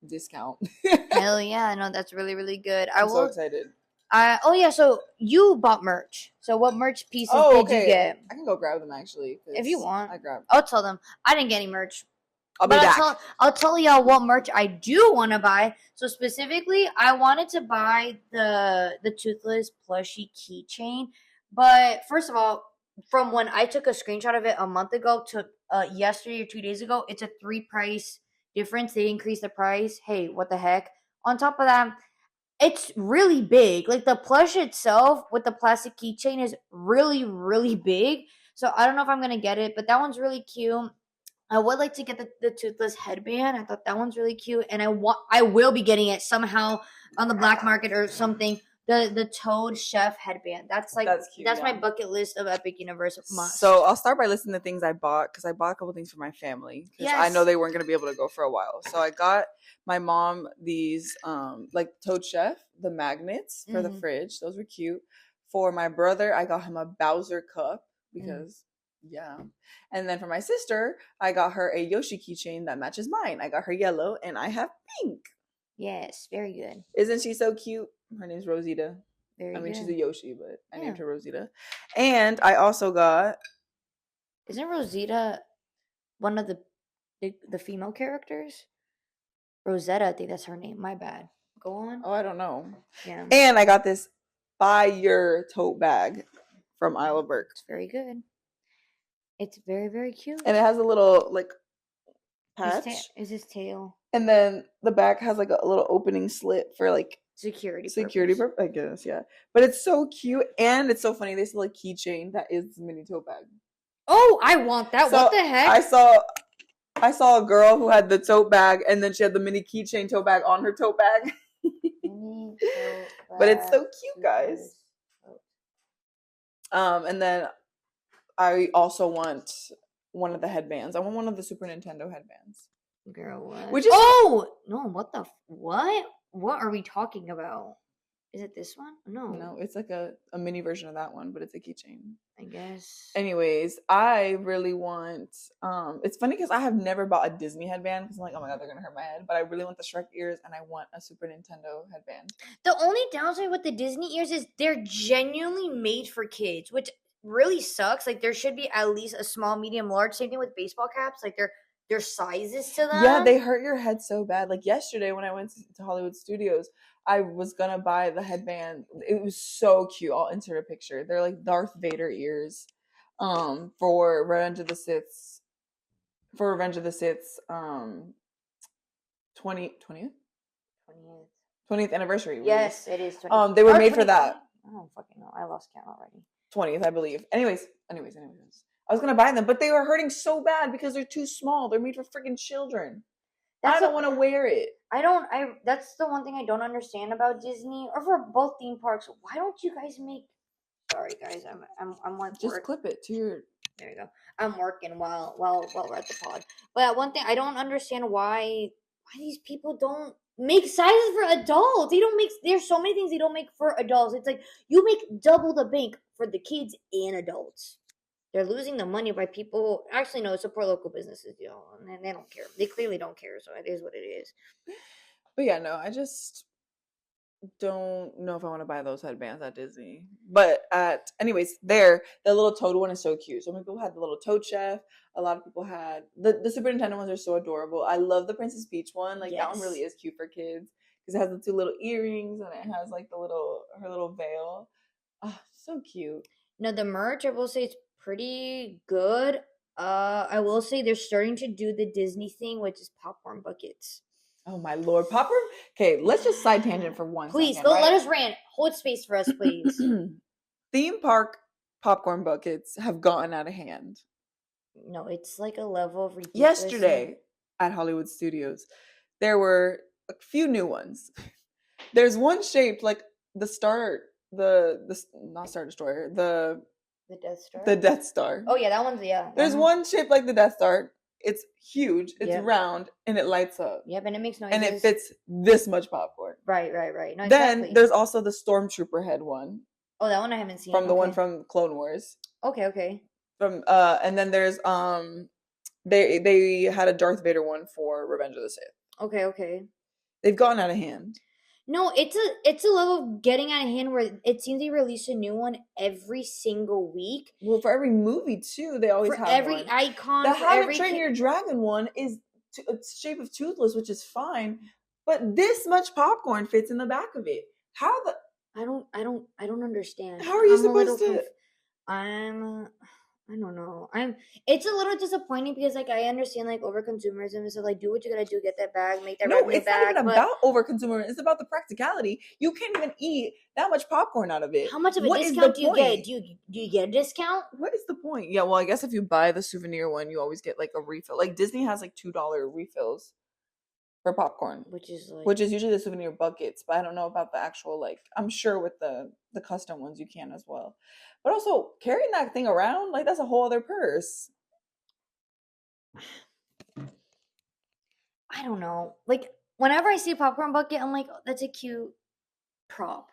Discount. Hell yeah! No, that's really really good. I'm so excited. So you bought merch. So what merch pieces did you get? I can go grab them actually. If you want. I'll tell them. I didn't get any merch. I'll be back. I'll tell y'all what merch I do want to buy. So specifically, I wanted to buy the Toothless plushie keychain. But first of all, from when I took a screenshot of it a month ago to yesterday or 2 days ago, it's a 3 price difference. They increased the price. Hey, what the heck? On top of that, it's really big. Like the plush itself with the plastic keychain is really, really big. So I don't know if I'm gonna get it, but that one's really cute. I would like to get the Toothless headband. I thought that one's really cute, and I will be getting it somehow on the black market or something. The Toad Chef headband. That's cute, that's my bucket list of Epic Universe must. So I'll start by listing the things I bought because I bought a couple things for my family because I know they weren't going to be able to go for a while. So I got my mom these like Toad Chef, the magnets for the fridge. Those were cute. For my brother, I got him a Bowser cup because and then for my sister, I got her a Yoshi keychain that matches mine. I got her yellow and I have pink. Yes, very good. Isn't she so cute? Her name's Rosita. She's a Yoshi, but I named her Rosita. And I also got... Isn't Rosita one of the female characters? Rosetta, I think that's her name. My bad. Go on. Oh, I don't know. Yeah. And I got this fire tote bag from Isle of Burke. It's very good. It's very, very cute. And it has a little, like, patch. Is his tail. And then the back has, like, a little opening slit for, like... Security purpose, I guess, yeah. But it's so cute, and it's so funny. They sell a keychain that is the mini tote bag. Oh, I want that. So what the heck? I saw a girl who had the tote bag, and then she had the mini keychain tote bag on her tote bag. But it's so cute, guys. And then I also want one of the headbands. I want one of the Super Nintendo headbands. Girl, what? Which is no! What? What are we talking about? Is it this one? No, it's like a mini version of that one, but it's a keychain. I guess. Anyways, I really want. It's funny because I have never bought a Disney headband because I'm like, oh my god, they're gonna hurt my head. But I really want the Shrek ears, and I want a Super Nintendo headband. The only downside with the Disney ears is they're genuinely made for kids, which really sucks. Like there should be at least a small, medium, large. Same thing with baseball caps. Like their sizes to them. Yeah, they hurt your head so bad. Like yesterday when I went to Hollywood Studios, I was gonna buy the headband. It was so cute. I'll insert a picture. They're like Darth Vader ears. For Revenge of the Sith. 20th anniversary. Yes, it is 20th. They were made for that. I don't fucking know. I lost count already. 20th, I believe. Anyways. I was gonna buy them, but they were hurting so bad because they're too small. They're made for freaking children. I don't want to wear it. That's the one thing I don't understand about Disney or for both theme parks. Why don't you guys make? Sorry, guys, I'm like just clip it to your. There you go. I'm working while we're at the pod. But one thing I don't understand why these people don't make sizes for adults. They don't make. There's so many things they don't make for adults. It's like you make double the bank for the kids and adults. They're losing the money by people. Actually, no, support local businesses, and they don't care. They clearly don't care, so it is what it is. But yeah, no, I just don't know if I want to buy those headbands at Disney. But anyways, the little Toad one is so cute. So many people had the little Toad Chef. A lot of people had the Super Nintendo ones are so adorable. I love the Princess Peach one. Like that one really is cute for kids because it has the 2 little earrings and it has like her little veil. Oh, so cute. Now the merch, I will say, it's pretty good. I will say they're starting to do the Disney thing, which is popcorn buckets. Oh my lord, popcorn! Okay, let's just side tangent for one please, second. Don't let us rant. Hold space for us, please. Theme park popcorn buckets have gotten out of hand. No, it's like a level of ridiculous. Yesterday at Hollywood Studios, there were a few new ones. There's one shaped like the Star not Star Destroyer, the Death Star. The Death Star. Oh yeah, that one's There's one shaped like the Death Star. It's huge. It's Yep. round and it lights up. Yep, and it makes noises. And it fits this much popcorn. Right. No, then exactly. there's also the Stormtrooper head one. Oh, that one I haven't seen. From the one from Clone Wars. Okay. From and then there's they had a Darth Vader one for Revenge of the Sith. Okay. They've gotten out of hand. No, it's a level of getting out of hand where it seems they release a new one every single week. Well, for every movie too, they always have every one. icon. The How to Train Your Dragon one is it's shape of Toothless, which is fine, but this much popcorn fits in the back of it. How the? I don't understand. How are you supposed to? I don't know. It's a little disappointing because like I understand like over consumerism, so like do what you gotta do, get that bag, make that revenue back. No, it's not even about over consumerism. It's about the practicality. You can't even eat that much popcorn out of it. How much of a discount do you get? Do you get a discount? What is the point? Yeah, well, I guess if you buy the souvenir one, you always get like a refill. Like Disney has like $2 refills for popcorn, which is usually the souvenir buckets. But I don't know about the actual like. I'm sure with the custom ones you can as well. But also carrying that thing around, like that's a whole other purse. I don't know. Like whenever I see a popcorn bucket, I'm like, oh, that's a cute prop.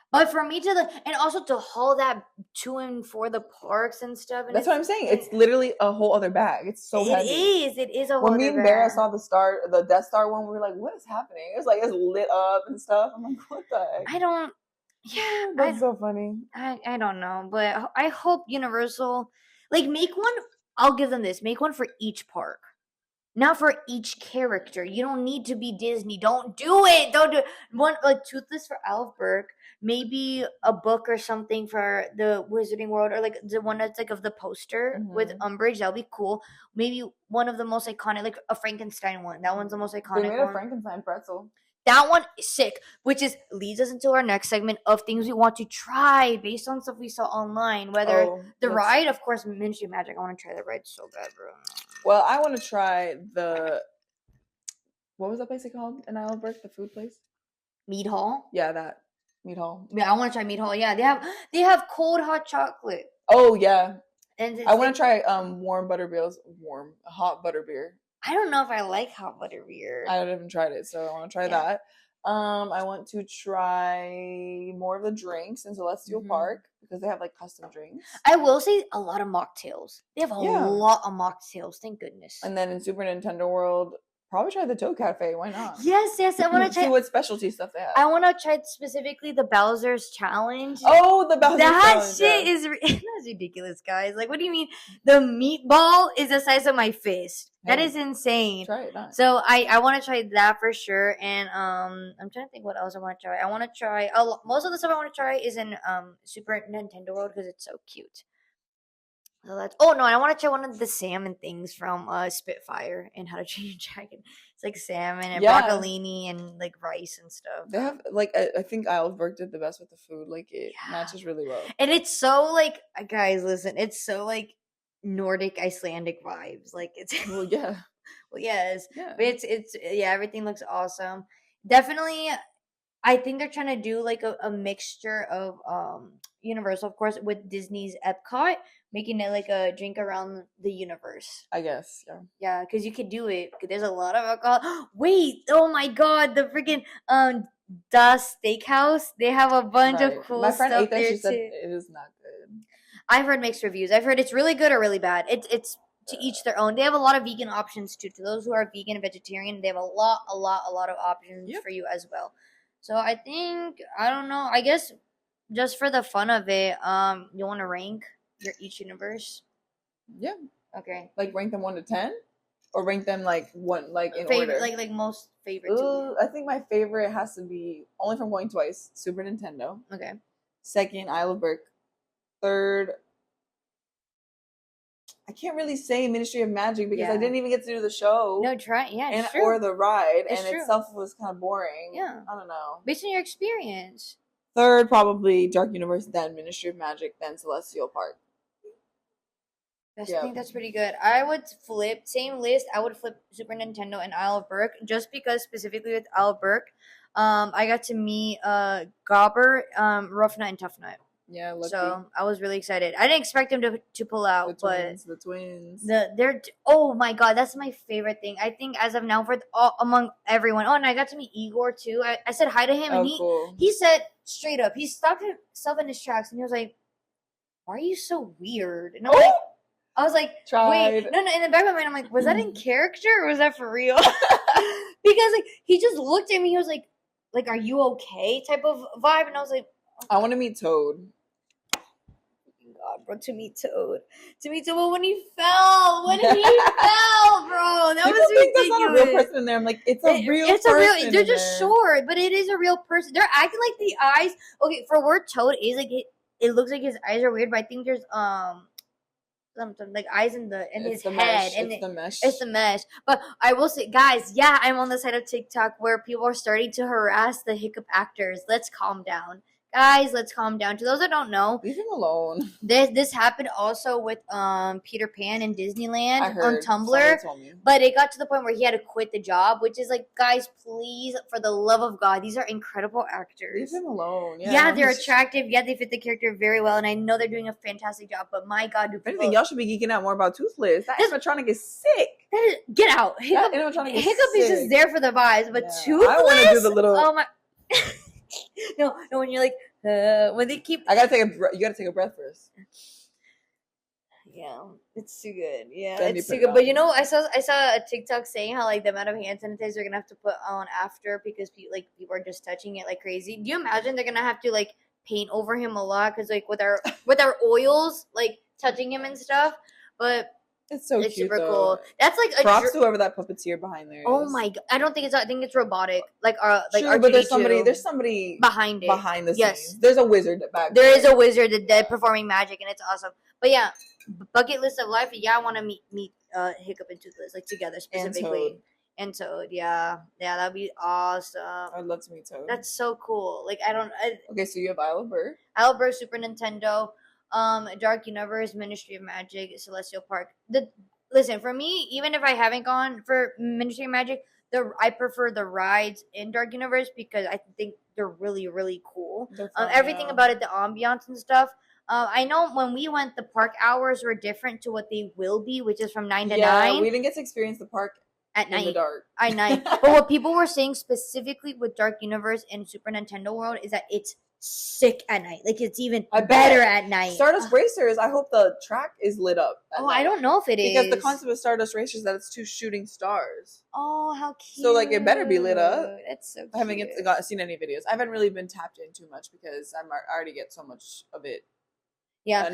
But for me and also to haul that to and for the parks and stuff. And that's what I'm saying. It's literally a whole other bag. It's so heavy. It is a whole other bag. When me and Vera saw the Death Star one, we were like, what is happening? It was like, it's lit up and stuff. I'm like, what the heck? That's so funny. I don't know, but I hope Universal like make one. I'll give them this. Make one for each park, not for each character. You don't need to be Disney. Don't do it. Don't do it. One like Toothless for Alfberg. Maybe a book or something for the Wizarding World, or like the one that's like of the poster with Umbridge. That'll be cool. Maybe one of the most iconic, like a Frankenstein one. That one's the most iconic. They made a Frankenstein pretzel. That one is sick, which leads us into our next segment of things we want to try based on stuff we saw online. Whether the ride, of course, Ministry of Magic. I want to try the ride so bad, bro. Well, I want to try what was that place called in Isleburg? The food place? Mead Hall? Yeah, that. Mead Hall. Yeah, I want to try Mead Hall. Yeah, they have cold hot chocolate. Oh yeah. And I want to try hot butterbeer. I don't know if I like hot butterbeer. I haven't tried it, so I want to try that. I want to try more of the drinks in Celestial Park because they have like custom drinks. I will say a lot of mocktails. They have a lot of mocktails. Thank goodness. And then in Super Nintendo World, probably try the Toad Cafe. Why not? Yes. I want to try. See what specialty stuff they have. I want to try specifically the Bowser's Challenge. Oh, the Bowser's Challenge. That shit is that's ridiculous, guys. Like, what do you mean? The meatball is the size of my fist. That is insane. Try it. Not. So I want to try that for sure. And I'm trying to think what else I want to try. I want to try most of the stuff I want to try is in Super Nintendo World because it's so cute. So I want to try one of the salmon things from Spitfire and How to Train Your Dragon. It's like salmon and broccolini and like rice and stuff. They have like I think Isleburg did the best with the food. Like it matches really well. And it's so like guys, listen, it's so like Nordic Icelandic vibes. Like it's yes. Yeah. But it's everything looks awesome. Definitely I think they're trying to do like a mixture of Universal, of course, with Disney's Epcot, making it like a drink around the universe. I guess, yeah, because you could do it. There's a lot of alcohol. Wait, oh my god, the freaking Das Steakhouse. They have a bunch of cool stuff. My friend ate that. She said it is not good. I've heard mixed reviews. I've heard it's really good or really bad. It's to each their own. They have a lot of vegan options too. To those who are vegan and vegetarian, they have a lot of options for you as well. So I think I don't know. I guess just for the fun of it, you want to rank each universe? Yeah. Okay. Like rank them 1 to 10, or rank them like one in order. Like most favorite. I think my favorite has to be only from going twice. Super Nintendo. Okay. Second, Isleburg. Third, I can't really say Ministry of Magic because I didn't even get to do the show. No, try. Yeah, it's true. Or the ride, itself was kind of boring. Yeah. I don't know. Based on your experience. Third, probably Dark Universe, then Ministry of Magic, then Celestial Park. I think that's pretty good. I would flip same list. I would flip Super Nintendo and Isle of Berk just because specifically with Isle of Berk, I got to meet Gobber, Rough Nut, and Tough Nut. Yeah, lucky. So I was really excited. I didn't expect him to pull out, the twins. They're oh my god, that's my favorite thing. I think as of now for among everyone. Oh, and I got to meet Igor too. I said hi to him, and he said straight up, he stopped himself in his tracks, and he was like, "Why are you so weird?" And I was like, wait, no. In the back of my mind, I'm like, was that in character or was that for real? Because like he just looked at me. He was like, "Are you okay?" type of vibe, and I was like, I want to meet Toad. God, bro, to meet Toad, but when he fell, bro, that was ridiculous. That's not a real person in there. I'm like, it's a real person. They're just short, but it is a real person. They're acting like the eyes. Okay, for where Toad is, like it looks like his eyes are weird, but I think there's something like eyes in his head, and it's the mesh. But I will say, guys, yeah, I'm on the side of TikTok where people are starting to harass the hiccup actors. Let's calm down. Guys, let's calm down. To those that don't know, leave him alone. This happened also with Peter Pan in Disneyland on Tumblr, but it got to the point where he had to quit the job, which is like, guys, please, for the love of God, these are incredible actors. Leave him alone. Yeah, they're attractive. Yeah, they fit the character very well, and I know they're doing a fantastic job. But my God, if anything, y'all should be geeking out more about Toothless. That animatronic is sick. Get out. Hiccup is just there for the vibes, but Toothless. I want to do the little. Oh my. No, when you're like, when they keep. You gotta take a breath first. Yeah, it's too good. Yeah, it's too good. But you know, I saw a TikTok saying how like the amount of hand sanitizer they're gonna have to put on after because people are just touching it like crazy. Do you imagine they're gonna have to like paint over him a lot because like with our oils like touching him and stuff, but. It's cute, super though. cool. That's like a props to whoever that puppeteer behind there is. Oh my god! I don't think I think it's robotic. Like True, but there's somebody behind the yes. scenes. There's a wizard back there. There is a wizard that performing magic, and it's awesome. But yeah, bucket list of life. Yeah, I want to meet Hiccup and Toothless like together specifically. And Toad. Yeah, that'd be awesome. I'd love to meet Toad. That's so cool. Like okay, so you have Isle of Berk. Isle of Berk, Super Nintendo. Dark Universe, Ministry of Magic, Celestial Park. Listen, for me, even if I haven't gone for Ministry of Magic, I prefer the rides in Dark Universe because I think they're really, really cool. Everything about it, the ambiance and stuff. I know when we went, the park hours were different to what they will be, which is from 9 to 9. Yeah, we didn't get to experience the park at night. In the dark. At night. But what people were saying specifically with Dark Universe and Super Nintendo World is that it's sick at night. Like it's even better at night. Stardust Racers, I hope the track is lit up. I don't know if it is. Because the concept of Stardust Racers is that it's 2 shooting stars. Oh, how cute. So like it better be lit up. That's so cute. I haven't seen any videos. I haven't really been tapped in too much because I already get so much of it. Yeah.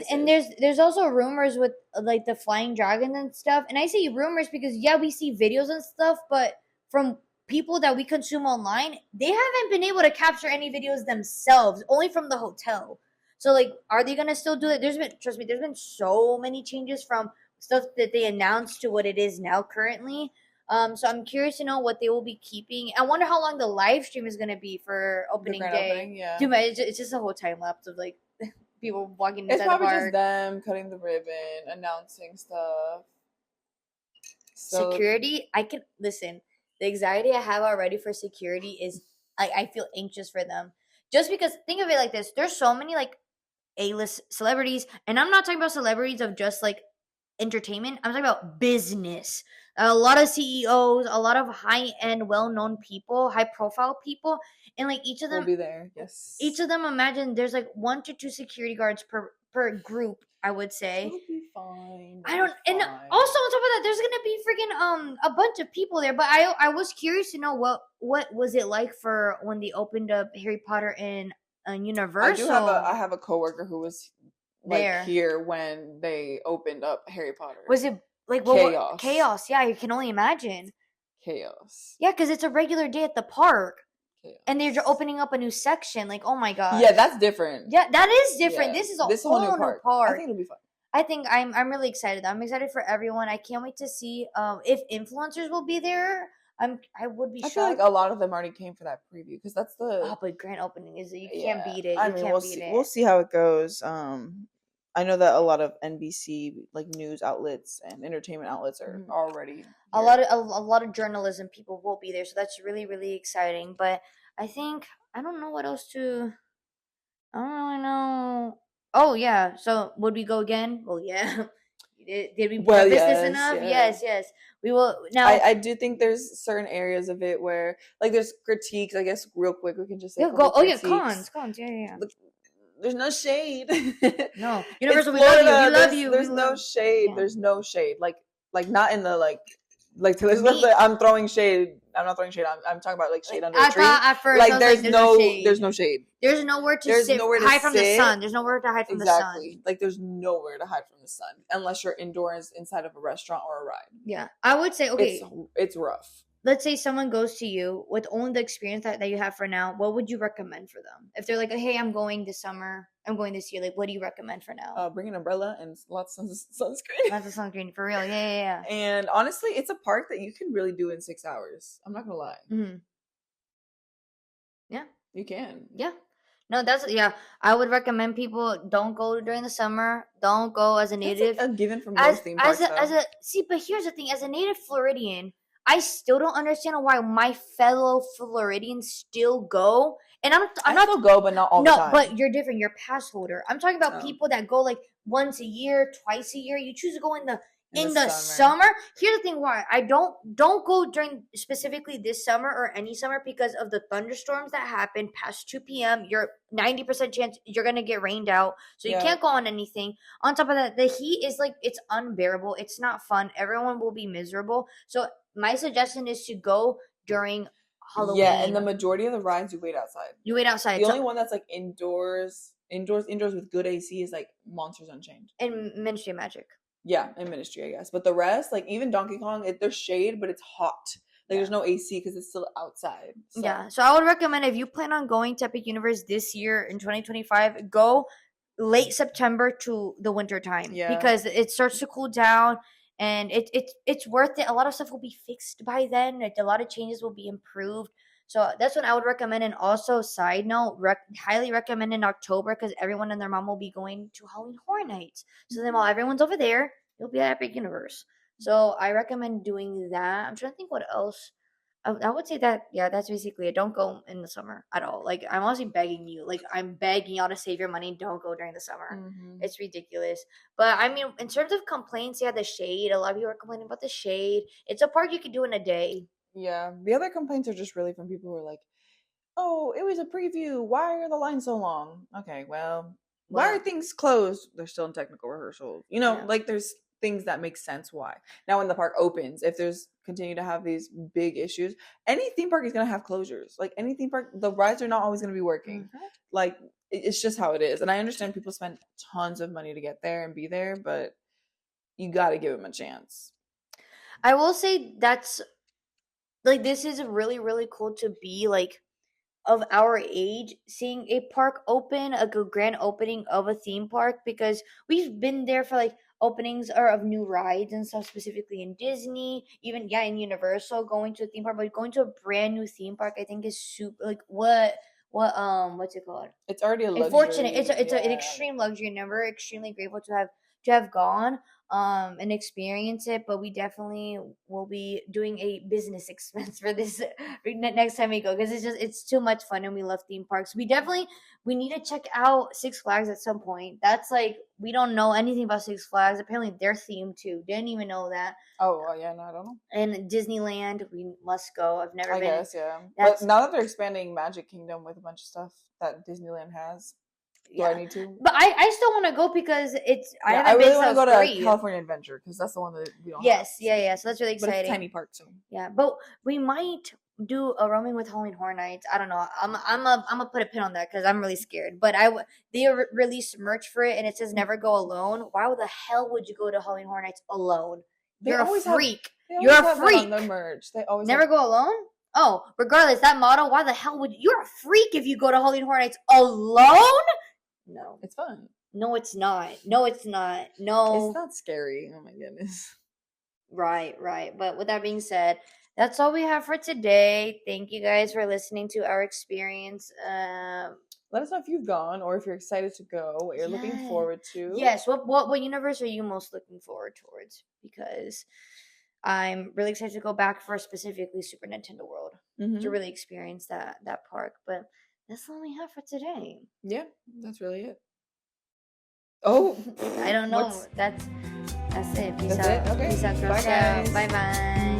And there's also rumors with like the flying dragon and stuff. And I say rumors because we see videos and stuff, but from people that we consume online, they haven't been able to capture any videos themselves, only from the hotel. So like, are they gonna still do it? Trust me, there's been so many changes from stuff that they announced to what it is now currently. So I'm curious to know what they will be keeping. I wonder how long the live stream is gonna be for opening day. Dude, it's just a whole time lapse of like people walking inside the park. It's probably just them cutting the ribbon, announcing stuff. Security, I can listen. The anxiety I have already for security is I feel anxious for them. Just because, think of it like this. There's so many like A-list celebrities. And I'm not talking about celebrities of just like entertainment. I'm talking about business. A lot of CEOs, a lot of high-end, well-known people, high-profile people. And like each of them will be there. Yes. Each of them, imagine there's like 1 to 2 security guards per group, I would say. It'll be fine. And also on top of that, there's gonna be freaking a bunch of people there. But I was curious to know what was it like for when they opened up Harry Potter in Universal. I have a coworker who was like there here when they opened up Harry Potter. Was it like chaos? Chaos. Yeah, you can only imagine. Chaos. Yeah, because it's a regular day at the park. And they're opening up a new section. Like, oh my god. Yeah, that's different. Yeah, that is different. Yeah. This is a whole new park. I think it'll be fun. I think I'm really excited. I'm excited for everyone. I can't wait to see if influencers will be there. I would be shocked. I feel like a lot of them already came for that preview because that's the but grand opening is you can't beat it. We'll see how it goes. I know that a lot of NBC like news outlets and entertainment outlets are already here. A lot of journalism people will be there, so that's really, really exciting. But I think I don't know what else to. I don't really know. Oh yeah, so would we go again? Well, yeah. Did we preface this enough? Yes. We will now. I do think there's certain areas of it where like there's critiques. I guess real quick we can just say go. Oh yeah, cons. Yeah. There's no shade. No, Universal, we love you. There's no shade. Yeah. There's no shade. Like not in the like Taylor Swift. I'm throwing shade. I'm not throwing shade. I'm talking about like shade under a tree. At first, like there's no shade. There's nowhere to hide from the sun. There's nowhere to hide from the sun. Like there's nowhere to hide from the sun unless you're indoors inside of a restaurant or a ride. Yeah, I would say okay. It's rough. Let's say someone goes to you with only the experience that you have for now. What would you recommend for them? If they're like, hey, I'm going this summer. I'm going this year. Like, what do you recommend for now? Bring an umbrella and lots of sunscreen. Lots of sunscreen, for real. Yeah. And honestly, it's a park that you can really do in 6 hours. I'm not going to lie. Mm-hmm. Yeah. You can. Yeah. No, I would recommend people don't go during the summer. Don't go as a native. That's a given from most theme parks. But here's the thing. As a native Floridian, I still don't understand why my fellow Floridians still go. And I still go, but not all the time. No, but you're different. You're a pass holder. I'm talking about people that go like once a year, twice a year. You choose to go in the summer. Here's the thing why I don't go during specifically this summer or any summer because of the thunderstorms that happen past 2 p.m. You're 90% chance you're going to get rained out. So you can't go on anything. On top of that, the heat is like, it's unbearable. It's not fun. Everyone will be miserable. So my suggestion is to go during Halloween. Yeah, and the majority of the rides you wait outside. The only one that's like indoors with good AC is like Monsters Unchained. And Ministry of Magic. Yeah, and Ministry, I guess. But the rest, like even Donkey Kong, there's shade, but it's hot. Like there's no AC because it's still outside. So. Yeah, so I would recommend if you plan on going to Epic Universe this year in 2025, go late September to the winter time. Yeah. Because it starts to cool down. And it's worth it. A lot of stuff will be fixed by then. A lot of changes will be improved. So that's what I would recommend. And also, side note, highly recommend in October because everyone and their mom will be going to Halloween Horror Nights. So then while everyone's over there, you'll be at Epic Universe. So I recommend doing that. I'm trying to think what else. I would say that, yeah, that's basically it. Don't go in the summer at all. Like, I'm honestly begging you. Like, I'm begging y'all to save your money. Don't go during the summer. Mm-hmm. It's ridiculous. But, I mean, in terms of complaints, yeah, the shade. A lot of people are complaining about the shade. It's a park you could do in a day. Yeah. The other complaints are just really from people who are like, oh, it was a preview. Why are the lines so long? Okay, well, why are things closed? They're still in technical rehearsal. You know, like, there's things that make sense why. Now when the park opens, if there's continue to have these big issues, any theme park is going to have closures. Like any theme park, the rides are not always going to be working. Mm-hmm. Like it's just how it is. And I understand people spend tons of money to get there and be there, but you got to give them a chance. I will say that's like, this is really, really cool to be like of our age, seeing a park open, a grand opening of a theme park, because we've been there for like openings or of new rides and stuff, specifically in Disney, even in Universal, going to a theme park, but going to a brand new theme park, I think is super like what's it called? It's already a luxury. Fortunate. It's an extreme luxury, and we're extremely grateful to have gone and experience it, but we definitely will be doing a business expense for this next time we go, because it's too much fun and we love theme parks. We need to check out Six Flags at some point. That's like, we don't know anything about Six Flags. Apparently they're themed too. Didn't even know that. Oh yeah, no, I don't know. And Disneyland, we must go. I've never been. I guess, yeah. But now that they're expanding Magic Kingdom with a bunch of stuff that Disneyland has, do I need to? But I still want to go because it's. Yeah, I really want to go to California Adventure because that's the one that we don't have. Yes, yeah. So that's really exciting. But it's a tiny park, so. Yeah, but we might do a roaming with Halloween Horror Nights. I don't know. I'm gonna put a pin on that because I'm really scared. But they released merch for it and it says never go alone. Why the hell would you go to Halloween Horror Nights alone? You're a freak. You're a freak. On the merch. They always never go alone. Oh, regardless, that motto. Why the hell would you're a freak if you go to Halloween Horror Nights alone? No. It's fun. No, it's not. No, it's not. No. It's not scary. Oh my goodness. Right. But with that being said, that's all we have for today. Thank you guys for listening to our experience. Let us know if you've gone or if you're excited to go, what you're looking forward to. Yes, what universe are you most looking forward towards? Because I'm really excited to go back for specifically Super Nintendo World to really experience that park. But that's all we have for today. Yeah, that's really it. Oh, I don't know. That's it. Peace out. Okay. Peace out, girls. Bye, guys. Bye bye.